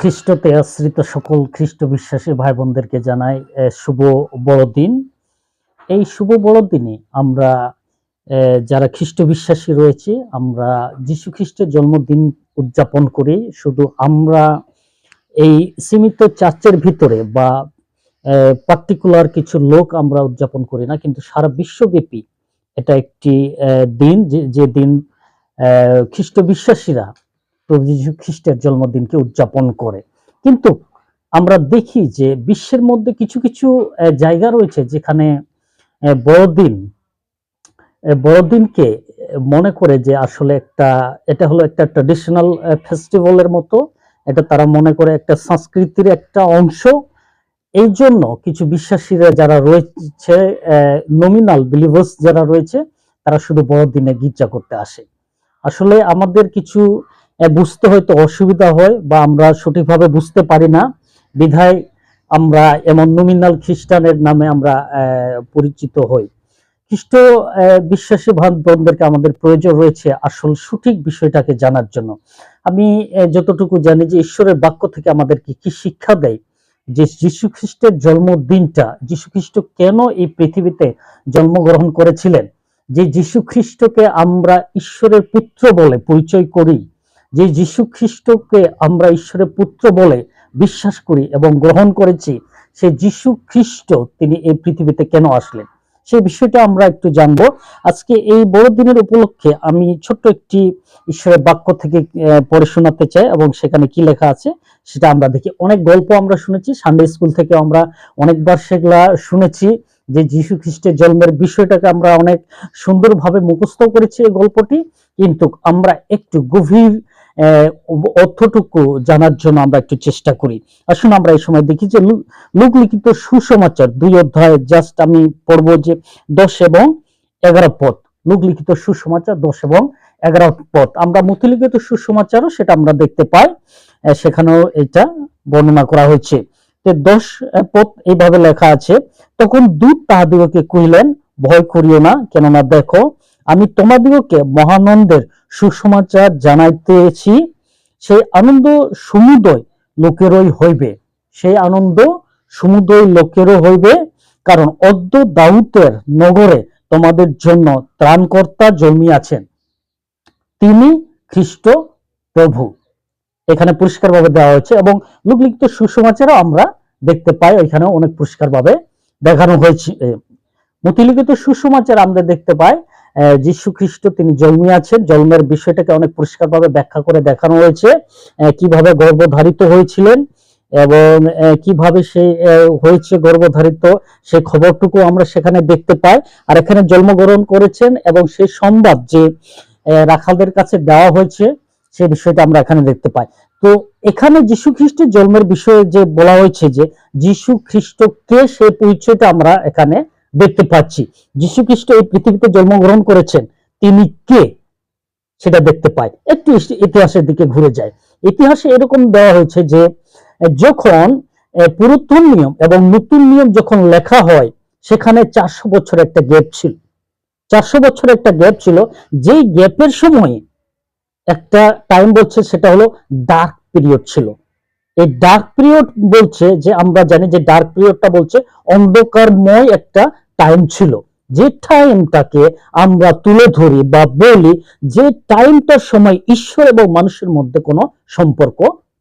খ্রিস্টতে আশ্রিত সকল খ্রিস্ট বিশ্বাসী ভাই বোনদেরকে জানাই শুভ বড়দিন। এই শুভ বড়দিনে আমরা যারা খ্রিস্ট বিশ্বাসী রয়েছে আমরা যীশু খ্রিস্টের জন্মদিন উদযাপন করি। শুধু আমরা এই সীমিত চার্চের ভিতরে বা পার্টিকুলার কিছু লোক আমরা উদযাপন করি না, কিন্তু সারা বিশ্বব্যাপী এটা একটি দিন যে দিন খ্রিস্ট বিশ্বাসীরা প্রভু যীশু খ্রিস্টের জন্মদিনকে উদযাপন করে। কিন্তু আমরা দেখি যে বিশ্বের মধ্যে কিছু কিছু জায়গা রয়েছে যেখানে বড়দিনকে মনে করে যে আসলে এটা হলো একটা ট্র্যাডিশনাল ফেস্টিভ্যালের মতো, এটা তারা মনে করে একটা সংস্কৃতির একটা অংশ। এই জন্য কিছু বিশ্বাসীরা যারা রয়েছে, নমিনাল বিলিভার্স যারা রয়েছে, তারা শুধু বড়দিনে গির্জা করতে আসে। আসলে আমাদের কিছু বুঝতে হয়তো অসুবিধা হয় বা আমরা সঠিকভাবে বুঝতে পারি না, বিধায় আমরা এমন নমিনাল খ্রিস্টানের নামে আমরা পরিচিত হই। খ্রিস্ট বিশ্বাসী ভাই বোনদেরকে আমাদের প্রয়োজন রয়েছে আসল সঠিক বিষয়টাকে জানার জন্য। আমি যতটুকু জানি যে ঈশ্বরের বাক্য থেকে আমাদেরকে কি শিক্ষা দেয়, যে যীশু খ্রিস্টের জন্মদিনটা, যীশু খ্রিস্ট কেন এই পৃথিবীতে জন্মগ্রহণ করেছিলেন, যে যীশু খ্রিস্টকে আমরা ঈশ্বরের পুত্র বলে পরিচয় করি, যে যীশু খ্রিস্টকে আমরা ঈশ্বরের পুত্র বলে বিশ্বাস করি এবং গ্রহণ করেছি, সেই যীশু খ্রিস্ট তিনি এই পৃথিবীতে কেন আসলেন, সেই বিষয়টা আমরা একটু জানবো আজকে এই বড়দিনের উপলক্ষে। আমি ছোট্ট একটি ঈশ্বরের বাক্য থেকে পড়ে শোনাতে চাই এবং সেখানে কি লেখা আছে সেটা আমরা দেখি। অনেক গল্প আমরা শুনেছি, সানডে স্কুল থেকে আমরা অনেকবার সেগুলা শুনেছি, যে যীশু খ্রিস্টের জন্মের বিষয়টাকে আমরা অনেক সুন্দরভাবে মুখস্থ করেছি এই গল্পটি, কিন্তু আমরা একটু গভীর অর্থটুকু জানার জন্য আমরা একটু চেষ্টা করি। আসুন আমরা এই সময় দেখি যে লূক লিখিত সুসমাচার 2 অধ্যায়, জাস্ট আমি পড়বো যে 10 এবং 11 পদ। লূক লিখিত সুসমাচার 10 এবং 11 পদ। আমরা মথি লিখিত সুসমাচারও সেটা আমরা দেখতে পাই, সেখানেও এটা বর্ণনা করা হয়েছে। 10 পদ এইভাবে লেখা আছে, তখন দূত তাহাদিগকে কহিলেন, ভয় করিও না, কেননা দেখো আমি তোমাদিগকে মহানন্দের সুসমাচার জানাইতেছি, সেই আনন্দ সমুদয় লোকেরই হইবে, সেই আনন্দ সমুদয় লোকেরও হইবে, কারণ অদ্য দাউদের নগরে তোমাদের জন্য ত্রাণকর্তা জন্মিয়াছেন, তিনি খ্রিস্ট প্রভু। এখানে পরিষ্কারভাবে দেওয়া হয়েছে এবং লূক লিখিত সুসমাচারও আমরা দেখতে পাই, এখানে অনেক পরিষ্কারভাবে দেখানো হয়েছে। মথি লিখিত সুসমাচার আমরা দেখতে পাই যীশু খ্রিস্ট তিনি জন্মিয়াছেন, জন্মের বিষয়টাকে অনেক পরিষ্কারভাবে ব্যাখ্যা করে দেখানো হয়েছে, কিভাবে গর্ভধারিত হয়েছিলেন এবং কিভাবে সে হয়েছে গর্ভধারিত, সেই খবরটুকু আমরা সেখানে দেখতে পাই। আর এখানে জন্মগ্রহণ করেছেন এবং সেই সংবাদ যে রাখালদের কাছে দেওয়া হয়েছে, সেই বিষয়টা আমরা এখানে দেখতে পাই। তো এখানে যীশু খ্রিস্টের জন্মের বিষয়ে যে বলা হয়েছে যে যীশু খ্রিস্ট কে, সেই পরিচয়টা আমরা এখানে দেখতে পাচ্ছি। যীশু খ্রিস্ট এই পৃথিবীতে জন্মগ্রহণ করেছেন, তিনি কে সেটা দেখতে পাই। একটু ইতিহাসের দিকে ঘুরে যায়। ইতিহাসে এরকম দেওয়া হয়েছে যে যখন পুরাতন নিয়ম এবং নতুন নিয়ম যখন লেখা হয়, সেখানে 400 বছর একটা গ্যাপ ছিল। 400 বছর একটা গ্যাপ ছিল, যেই গ্যাপের সময় একটা টাইম বলছে সেটা হলো ডার্ক পিরিয়ড ছিল। এই ডার্ক পিরিয়ড বলছে যে আমরা জানি যে ডার্ক পিরিয়ডটা বলছে অন্ধকারময় একটা টাইম ছিল, যে টাইমটাকে আমরা তুলে ধরি বা বলি যে টাইমটার সময় ঈশ্বর এবং মানুষের মধ্যে কোনো সম্পর্ক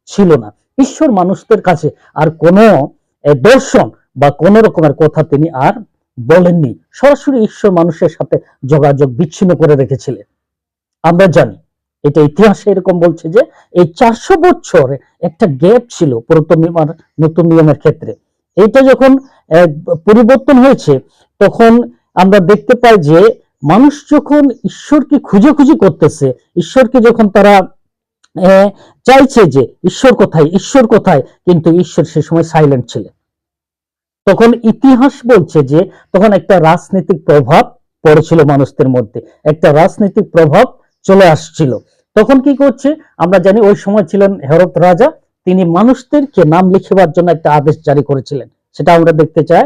ছিল না। ঈশ্বর মানুষদের কাছে আর কোনো দর্শন বা কোন রকমের কথা তিনি আর বলেননি, সরাসরি ঈশ্বর মানুষের সাথে যোগাযোগ বিচ্ছিন্ন করে রেখেছিলেন। আমরা জানি এটা ইতিহাসে এরকম বলছে যে এই 400 বছর একটা গ্যাপ ছিল পুরাতন নিয়ম আর নতুন নিয়মের ক্ষেত্রে। এটা যখন পরিবর্তন হয়েছে, তখন আমরা দেখতে পাই যে মানুষ যখন ঈশ্বরকে খুঁজে করতেছে, ঈশ্বরকে যখন তারা চাইছে যে ঈশ্বর কোথায়, ঈশ্বর কোথায়, কিন্তু ঈশ্বর সে সময় সাইলেন্ট ছিলেন। তখন ইতিহাস বলছে যে তখন একটা রাজনৈতিক প্রভাব পড়েছিল মানুষদের মধ্যে, একটা রাজনৈতিক প্রভাব চলে আসছিল। তখন কি করছে আমরা জানি, ওই সময় ছিলেন হেরোদ রাজা, তিনি মানুষদেরকে নাম লিখিবার জন্য একটা আদেশ জারি করেছিলেন। সেটা আমরা দেখতে চাই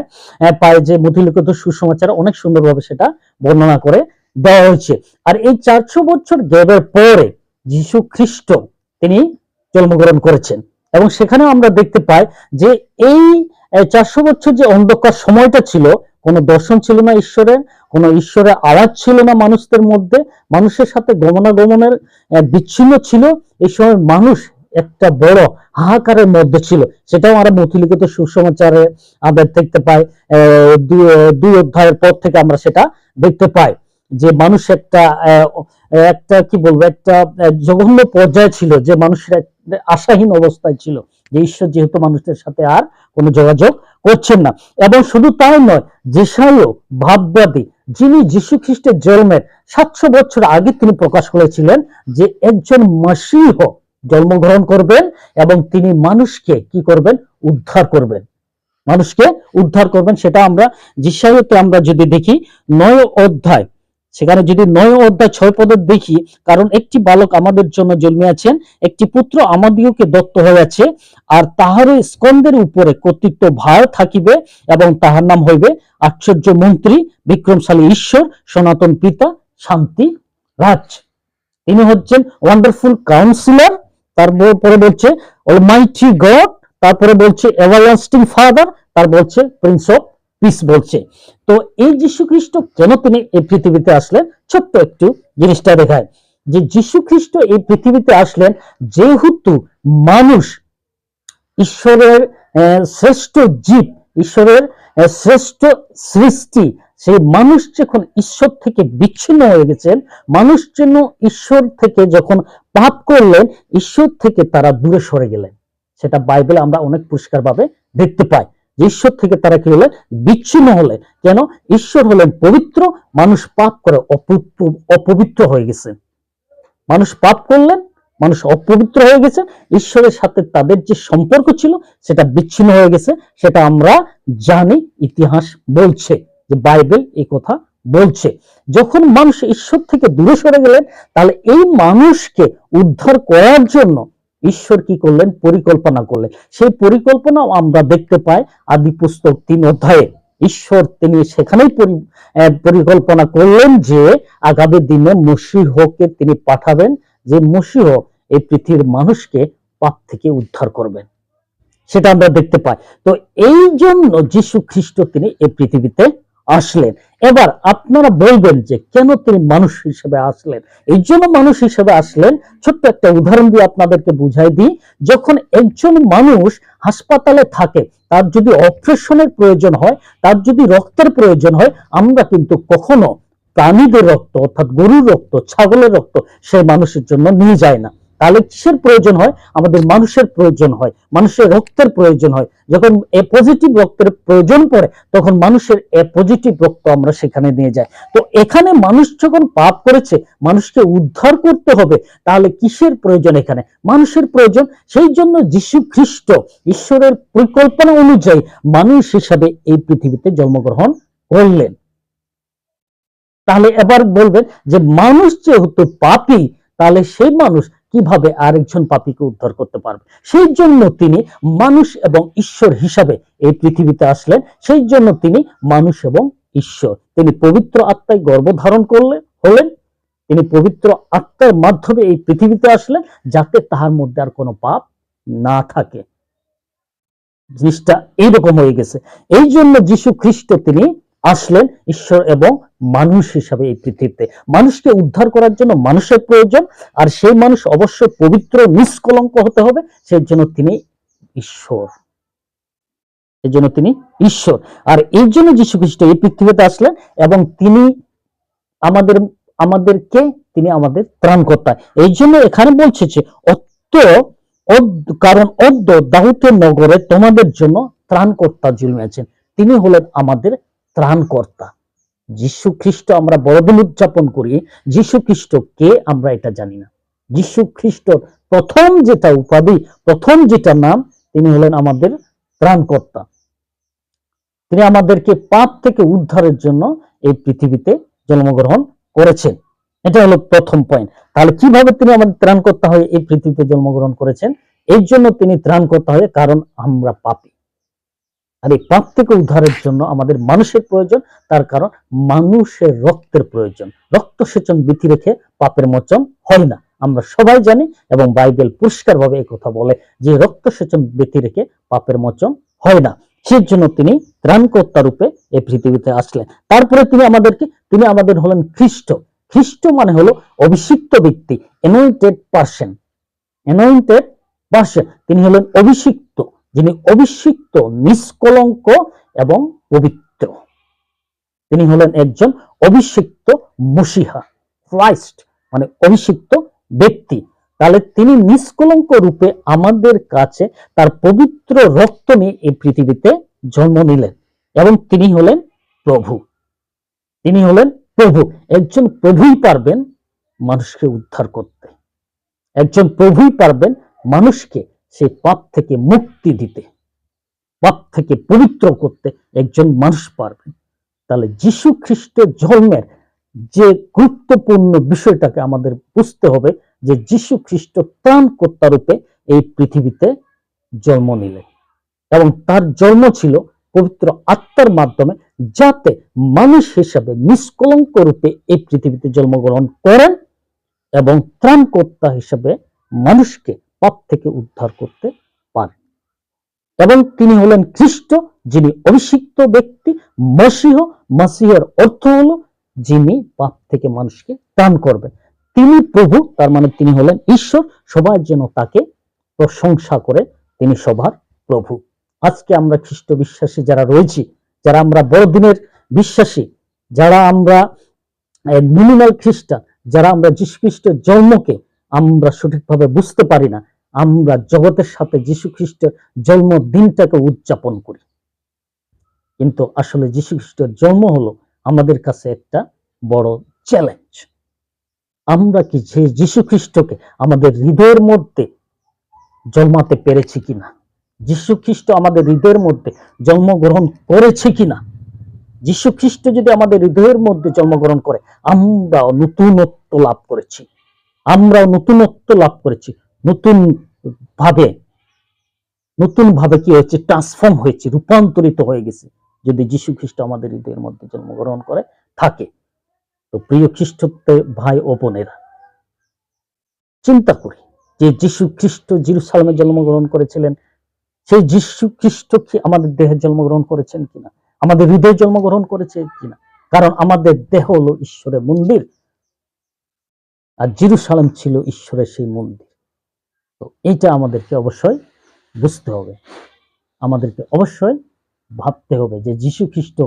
পাই যে মথি লিখিত সুসমাচার অনেক সুন্দরভাবে সেটা বর্ণনা করে দেওয়া হয়েছে। আর এই 400 বছর গ্যাপের পরে যীশু খ্রিস্ট তিনি জন্মগ্রহণ করেছেন এবং সেখানেও আমরা দেখতে পাই যে এই 400 বছর যে অন্ধকার সময়টা ছিল, কোনো দর্শন ছিল না ঈশ্বরের, কোনো ঈশ্বরের আওয়াজ ছিল না মানুষদের মধ্যে, মানুষের সাথে গমনাগমনের বিচ্ছিন্ন ছিল। এই সময় মানুষ একটা বড় হাহাকারের মধ্যে ছিল। সেটাও আমরা মতিলিখিত সুসমাচারে আমরা দেখতে পাই, 2 অধ্যায়ের পর থেকে আমরা সেটা দেখতে পাই যে মানুষ একটা একটা কি বলবো, একটা জঘন্য পর্যায়ে ছিল, যে মানুষের আশাহীন অবস্থায় ছিল, যে ঈশ্বর যেহেতু মানুষদের সাথে আর কোনো যোগাযোগ করছেন না। এবং শুধু তাই নয়, যেসাইও ভাববাদী, যিনি যীশু খ্রিস্টের জন্মের 700 বছর আগে তিনি প্রকাশ করেছিলেন যে একজন মসীহ জন্মগ্রহণ করবেন এবং তিনি মানুষকে কি করবেন, উদ্ধার করবেন, মানুষকে উদ্ধার করবেন। সেটা আমরা যিশাইয়াতে আমরা যদি দেখি 9 অধ্যায়, সেখানে যদি 9 অধ্যায় 6 পদে দেখি, কারণ একটি বালক আমাদের জন্য জন্মিয়াছেন, একটি পুত্র আমাদিগকে দত্ত হইয়াছে, আর তাহার স্কন্ধের উপরে কর্তৃত্ব ভার থাকিবে, এবং তাহার নাম হইবে আশ্চর্য মন্ত্রী, বিক্রমশালী ঈশ্বর, সনাতন পিতা, শান্তি রাজ। তিনি হচ্ছেন ওয়ান্ডারফুল কাউন্সিলর, তারপরে বলছে অলমাইটি গড, তারপরে বলছে এভারলাস্টিং ফাদার, তার বলছে প্রিন্স অফ পিস বলছে। তো এই যীশু খ্রিস্ট কেন তিনি এই পৃথিবীতে আসলেন, ছোট্ট একটু জিনিসটা দেখায় যে যীশু খ্রিস্ট এই পৃথিবীতে আসলেন যেহেতু মানুষ ঈশ্বরের শ্রেষ্ঠ জীব, ঈশ্বরের শ্রেষ্ঠ সৃষ্টি, সেই মানুষ যখন ঈশ্বর থেকে বিচ্ছিন্ন হয়ে গেছেন, মানুষ যেন ঈশ্বর থেকে যখন পাপ করলেন, ঈশ্বর থেকে তারা দূরে সরে গেলেন। সেটা বাইবেলে আমরা অনেক পরিষ্কার ভাবে দেখতে পাই যে ঈশ্বর থেকে তারা কি হলেন, বিচ্ছিন্ন হলেন। কেন? ঈশ্বর হলেন পবিত্র, মানুষ পাপ করে অপবিত্র হয়ে গেছে। মানুষ পাপ করলেন, মানুষ অপবিত্র হয়ে গেছে, ঈশ্বরের সাথে তাদের যে সম্পর্ক ছিল সেটা বিচ্ছিন্ন হয়ে গেছে। সেটা আমরা জানি, ইতিহাস বলছে, যে বাইবেল এই কথা বলছে। যখন মানুষ ঈশ্বর থেকে দূরে সরে গেলেন, তাহলে এই মানুষকে উদ্ধার করার জন্য ঈশ্বর কি করলেন, পরিকল্পনা করলেন। সেই পরিকল্পনা আমরা দেখতে পাই আদি পুস্তক 3 অধ্যায়ে। ঈশ্বর তিনি সেখানেই পরিকল্পনা করলেন যে আগামী দিনে মসীহকে তিনি পাঠাবেন, যে মসীহ এই পৃথিবীর মানুষকে পাপ থেকে উদ্ধার করবেন। সেটা আমরা দেখতে পাই। তো এই জন্য যীশু খ্রিস্ট তিনি এই পৃথিবীতে আসলেন। এবার আপনারা বলবেন যে কেন তিনি মানুষ হিসেবে আসলেন? এই জন্য মানুষ হিসেবে আসলেন, ছোট্ট একটা উদাহরণ দিয়ে আপনাদেরকে বুঝাই দিই। যখন একজন মানুষ হাসপাতালে থাকে, তার যদি অপারেশনের প্রয়োজন হয়, তার যদি রক্তের প্রয়োজন হয়, আমরা কিন্তু কখনো প্রাণীদের রক্ত, অর্থাৎ গরুর রক্ত, ছাগলের রক্ত সে মানুষের জন্য নিয়ে যায় না। তাহলে কিসের প্রয়োজন হয়? আমাদের মানুষের প্রয়োজন হয়, মানুষের রক্তের প্রয়োজন হয়। যখন এ পজিটিভ রক্তের প্রয়োজন পড়ে, তখন মানুষের এ পজিটিভ রক্ত আমরা সেখানে নিয়ে যাই। তো এখানে মানুষ যখন পাপ করেছে, মানুষকে উদ্ধার করতে হবে, তাহলে কিসের প্রয়োজন? এখানে মানুষের প্রয়োজন। সেই জন্য যীশু খ্রিস্ট ঈশ্বরের পরিকল্পনা অনুযায়ী মানুষ হিসাবে এই পৃথিবীতে জন্মগ্রহণ করলেন। তাহলে এবার বলবেন যে মানুষ যেহেতু পাপী, তাহলে সেই মানুষ কিভাবে আরেকজন পাপীকে উদ্ধার করতে পারবে? সেই জন্য তিনি মানুষ এবং ঈশ্বর হিসাবে এই পৃথিবীতে আসলেন। সেই জন্য তিনি মানুষ এবং ঈশ্বর, তিনি পবিত্র আত্মায় গর্ভধারণ হলেন, তিনি পবিত্র আত্মার মাধ্যমে এই পৃথিবীতে আসলেন, যাতে তাহার মধ্যে আর কোনো পাপ না থাকে। জিনিসটা এইরকম হয়ে গেছে। এই জন্য যীশু খ্রিস্ট তিনি আসলেন ঈশ্বর এবং মানুষ হিসাবে এই পৃথিবীতে। মানুষকে উদ্ধার করার জন্য মানুষের প্রয়োজন, আর সেই মানুষ অবশ্যই পবিত্র, নিষ্কলঙ্ক হতে হবে। সেই জন্য তিনি ঈশ্বর, এই জন্য তিনি ঈশ্বর। আর এই জন্য যীশু খ্রিস্ট এই পৃথিবীতে আসলেন, এবং তিনি আমাদেরকে তিনি আমাদের ত্রাণকর্তা। এই জন্য এখানে বলছে যে কারণ অদ্য দাউদের নগরে তোমাদের জন্য ত্রাণকর্তা জন্মিয়াছেন। তিনি হলেন আমাদের ত্রাণকর্তা। যীশু খ্রিস্ট আমরা বড়দিন উদযাপন করি, যীশু খ্রিস্ট কে আমরা এটা জানি না। যীশু খ্রিস্ট প্রথম যেটা উপাধি, প্রথম যেটা নাম, তিনি হলেন আমাদের ত্রাণকর্তা। তিনি আমাদেরকে পাপ থেকে উদ্ধারের জন্য এই পৃথিবীতে জন্মগ্রহণ করেছেন। এটা হলো প্রথম পয়েন্ট। তাহলে কিভাবে তিনি আমাদের ত্রাণকর্তা হয়ে এই পৃথিবীতে জন্মগ্রহণ করেছেন? এই জন্য তিনি ত্রাণকর্তা হয়ে, কারণ আমরা পাপী, আর এই পাপ থেকে উদ্ধারের জন্য আমাদের মানুষের প্রয়োজন। তার কারণ মানুষের রক্তের প্রয়োজন। রক্ত সেচন বিধি রেখে পাপের মোচন হয় না। আমরা সবাই জানি, এবং বাইবেল পরিষ্কারভাবে এই কথা বলে যে রক্তসেচন ব্যতি রেখে পাপের মোচন হয় না। সেজন্য তিনি ত্রাণকর্তা রূপে এই পৃথিবীতে আসলেন। তারপরে তিনি আমাদের হলেন খ্রিস্ট। খ্রিস্ট মানে হলো অভিষিক্ত ব্যক্তি, অ্যানয়েন্টেড পারসন। অ্যানয়েন্টেড পারসন, তিনি হলেন অভিষিক্ত, যিনি অভিষিক্ত, নিষ্কলঙ্ক এবং পবিত্র। তিনি হলেন একজন অভিষিক্ত মসিহা, ক্রাইস্ট মানে অভিষিক্ত ব্যক্তি। তাহলে তিনি নিষ্কলঙ্ক রূপে আমাদের কাছে তার পবিত্র রক্ত নিয়ে এই পৃথিবীতে জন্ম নিলেন, এবং তিনি হলেন প্রভু। তিনি হলেন প্রভু। একজন প্রভুই পারবেন মানুষকে উদ্ধার করতে, একজন প্রভুই পারবেন মানুষকে সেই পাপ থেকে মুক্তি দিতে, পাপ থেকে পবিত্র করতে একজন মানুষ পারবেন। তাহলে যীশু খ্রিস্টের জন্মের যে গুরুত্বপূর্ণ বিষয়টাকে আমাদের বুঝতে হবে, যে যীশু খ্রিস্ট ত্রাণকর্তা রূপে এই পৃথিবীতে জন্ম নিলেন, এবং তার জন্ম ছিল পবিত্র আত্মার মাধ্যমে, যাতে মানুষ হিসাবে নিষ্কলঙ্ক রূপে এই পৃথিবীতে জন্মগ্রহণ করেন এবং ত্রাণকর্তা হিসাবে মানুষকে পাপ থেকে উদ্ধার করতে পারেন। এবং তিনি হলেন খ্রিস্ট, যিনি অভিষিক্ত ব্যক্তি, মসিহ। মসিহের অর্থ হলো যিনি পাপ থেকে মানুষকে ত্রাণ করবেন। তিনি প্রভু, তার মানে তিনি হলেন ঈশ্বর। সবার যেন তাকে প্রশংসা করে, তিনি সবার প্রভু। আজকে আমরা খ্রিস্ট বিশ্বাসী যারা রয়েছি, যারা আমরা বড়দিনের বিশ্বাসী, যারা আমরা নমিনাল খ্রিস্টান, যারা আমরা যীশু খ্রিস্টের জন্মকে আমরা সঠিকভাবে বুঝতে পারি না, আমরা জগতের সাথে যীশু খ্রিস্টের জন্মদিনটাকে উদযাপন করি। কিন্তু আসলে যীশু খ্রিস্টের জন্ম হলো আমাদের কাছে একটা বড় চ্যালেঞ্জ। আমরা কি যে যীশু খ্রিস্টকে আমাদের হৃদয়ের মধ্যে জন্মাতে পেরেছি কিনা? যীশু খ্রিস্ট আমাদের হৃদয়ের মধ্যে জন্মগ্রহণ করেছে কিনা? যীশু খ্রিস্ট যদি আমাদের হৃদয়ের মধ্যে জন্মগ্রহণ করে, আমরা নতুনত্ব লাভ করেছি, আমরা নতুনত্ব লাভ করেছি, নতুন ভাবে কি হয়েছে, ট্রান্সফর্ম হয়েছে, রূপান্তরিত হয়ে গেছে যদি যীশু খ্রিস্ট আমাদের হৃদয়ের মধ্যে জন্মগ্রহণ করে থাকে। তো প্রিয় খ্রিস্টতে ভাই ও বোনেরা, চিন্তা করি যে যীশু খ্রিস্ট জেরুসালেমে জন্মগ্রহণ করেছিলেন, সেই যীশু খ্রিস্ট কি আমাদের দেহে জন্মগ্রহণ করেছেন কিনা, আমাদের হৃদয়ে জন্মগ্রহণ করেছে কিনা? কারণ আমাদের দেহ হলো ঈশ্বরের মন্দির, আর জেরুসালেম ছিল ঈশ্বরের সেই মন্দির। তো এইটা আমাদেরকে অবশ্যই বুঝতে হবে, আমাদেরকে অবশ্যই ভাবতে হবে যে যীশু খ্রিস্ট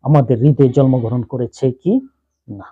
আমাদের হৃদয়ে জন্মগ্রহণ করেছে কি না।